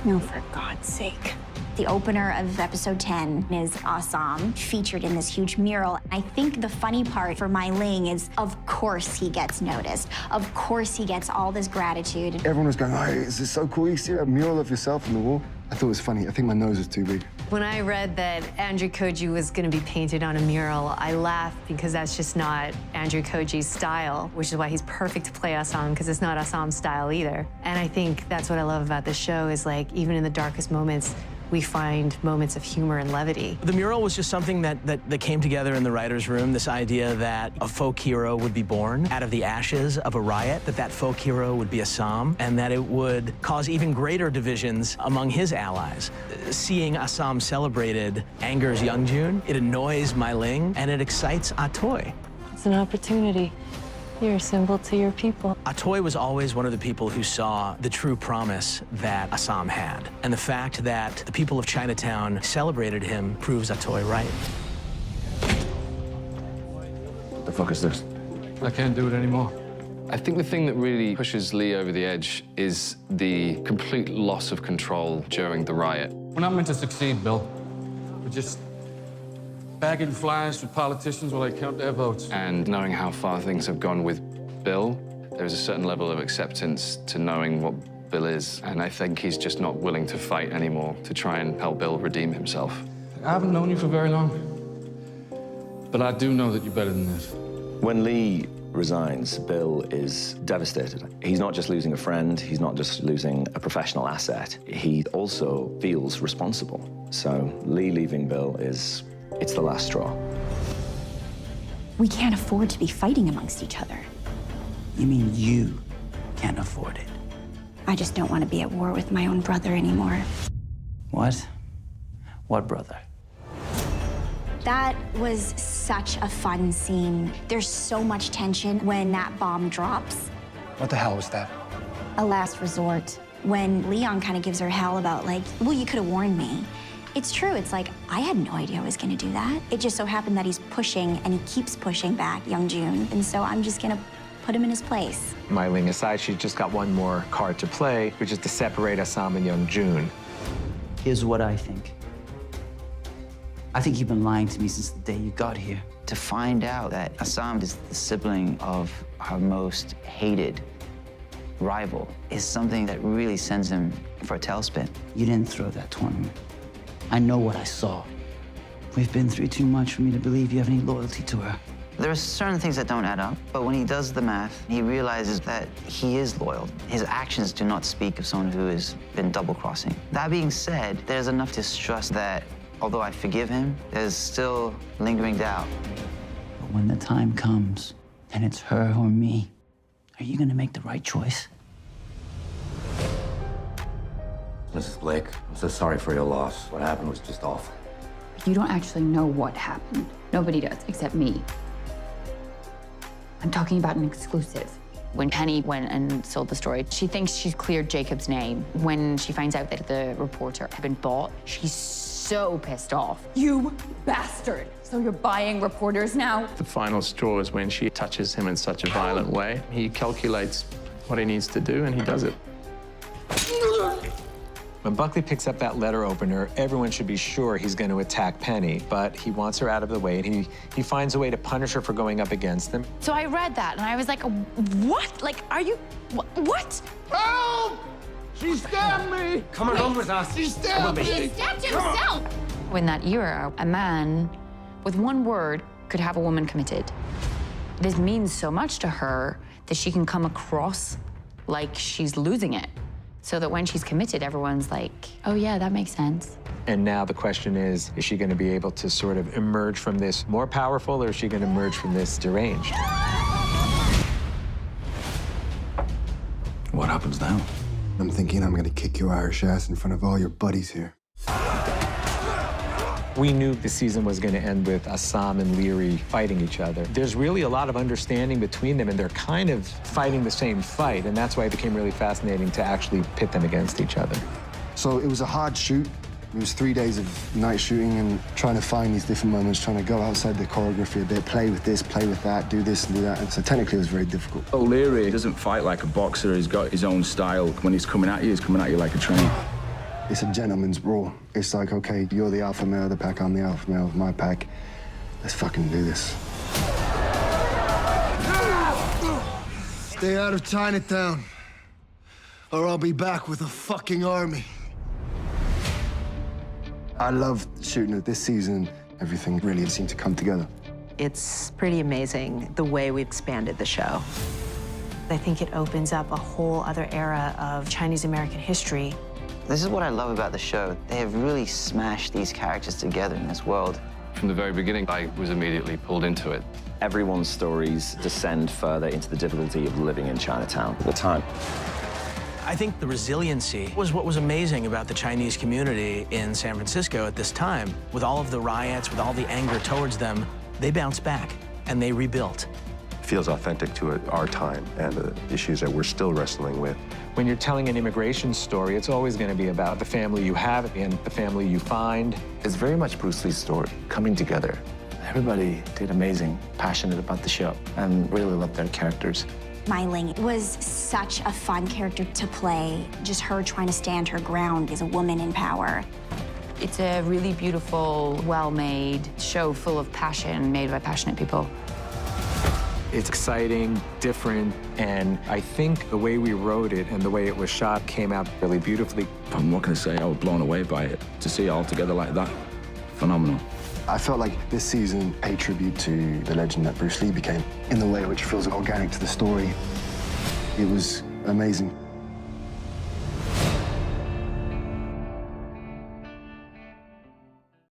No, for God's sake. The opener of episode 10 is Assam, featured in this huge mural. I think the funny part for Mai Ling is, of course he gets noticed. Of course he gets all this gratitude. Everyone was going, oh, this is so cool. You see a mural of yourself on the wall? I thought it was funny. I think my nose was too big. When I read that Andrew Koji was going to be painted on a mural, I laughed because that's just not Andrew Koji's style, which is why he's perfect to play Assam, because it's not Assam's style either. And I think that's what I love about this show is, like, even in the darkest moments, we find moments of humor and levity. The mural was just something that came together in the writer's room, this idea that a folk hero would be born out of the ashes of a riot, that folk hero would be Assam, and that it would cause even greater divisions among his allies. Seeing Assam celebrated angers Youngjun, it annoys Mai Ling, and it excites Atoy. It's an opportunity. You're a symbol to your people. Atoy was always one of the people who saw the true promise that Assam had. And the fact that the people of Chinatown celebrated him proves Atoy right. What the fuck is this? I can't do it anymore. I think the thing that really pushes Lee over the edge is the complete loss of control during the riot. We're not meant to succeed, Bill. We're just bagging flies with politicians while they count their votes. And knowing how far things have gone with Bill, there's a certain level of acceptance to knowing what Bill is. And I think he's just not willing to fight anymore to try and help Bill redeem himself. I haven't known you for very long, but I do know that you're better than this. When Lee resigns, Bill is devastated. He's not just losing a friend, he's not just losing a professional asset, he also feels responsible. So Lee leaving Bill it's the last straw. We can't afford to be fighting amongst each other. You mean you can't afford it? I just don't want to be at war with my own brother anymore. What? What brother? That was such a fun scene. There's so much tension when that bomb drops. What the hell was that? A last resort. When Leon kind of gives her hell about, like, well, you could have warned me. It's true, it's like, I had no idea I was gonna do that. It just so happened that he's pushing, and he keeps pushing back Youngjun, and so I'm just gonna put him in his place. Mai Ling aside, she's just got one more card to play, which is to separate Assam and Youngjun. Here's what I think. I think you've been lying to me since the day you got here. To find out that Assam is the sibling of her most hated rival is something that really sends him for a tailspin. You didn't throw that tournament. I know what I saw. We've been through too much for me to believe you have any loyalty to her. There are certain things that don't add up, but when he does the math, he realizes that he is loyal. His actions do not speak of someone who has been double-crossing. That being said, there's enough distrust that, although I forgive him, there's still lingering doubt. But when the time comes, and it's her or me, are you gonna make the right choice? Mrs. Blake, I'm so sorry for your loss. What happened was just awful. You don't actually know what happened. Nobody does, except me. I'm talking about an exclusive. When Penny went and sold the story, she thinks she's cleared Jacob's name. When she finds out that the reporter had been bought, she's so pissed off. You bastard! So you're buying reporters now? The final straw is when she touches him in such a violent way. He calculates what he needs to do, and he does it. When Buckley picks up that letter opener, everyone should be sure he's going to attack Penny, but he wants her out of the way, and he finds a way to punish her for going up against him. So I read that, and I was like, what? Like, are you, what? Help! She stabbed me! Come along with us. She stabbed me! He stabbed himself! In that era, a man with one word could have a woman committed. This means so much to her that she can come across like she's losing it. So that when she's committed, everyone's like, oh yeah, that makes sense. And now the question is she going to be able to sort of emerge from this more powerful, or is she going to emerge from this deranged? What happens now? I'm thinking I'm gonna kick your Irish ass in front of all your buddies here. We knew the season was going to end with Assam and Leary fighting each other. There's really a lot of understanding between them, and they're kind of fighting the same fight, and that's why it became really fascinating to actually pit them against each other. So it was a hard shoot. It was 3 days of night shooting and trying to find these different moments, trying to go outside the choreography a bit, play with this, play with that, do this and do that. And so technically it was very difficult. O'Leary doesn't fight like a boxer. He's got his own style. When he's coming at you like a train. It's a gentleman's brawl. It's like, okay, you're the alpha male of the pack, I'm the alpha male of my pack. Let's fucking do this. Stay out of Chinatown, or I'll be back with a fucking army. I love shooting it this season. Everything really seemed to come together. It's pretty amazing the way we've expanded the show. I think it opens up a whole other era of Chinese-American history. This is what I love about the show. They have really smashed these characters together in this world. From the very beginning, I was immediately pulled into it. Everyone's stories descend further into the difficulty of living in Chinatown at the time. I think the resiliency was what was amazing about the Chinese community in San Francisco at this time. With all of the riots, with all the anger towards them, they bounced back and they rebuilt. Feels authentic to our time and the issues that we're still wrestling with. When you're telling an immigration story, it's always going to be about the family you have and the family you find. It's very much Bruce Lee's story, coming together. Everybody did amazing, passionate about the show, and really loved their characters. Mai Ling was such a fun character to play, just her trying to stand her ground as a woman in power. It's a really beautiful, well-made show full of passion, made by passionate people. It's exciting, different, and I think the way we wrote it and the way it was shot came out really beautifully. I'm not going to say I was blown away by it. To see it all together like that, phenomenal. I felt like this season paid tribute to the legend that Bruce Lee became in the way which feels organic to the story. It was amazing.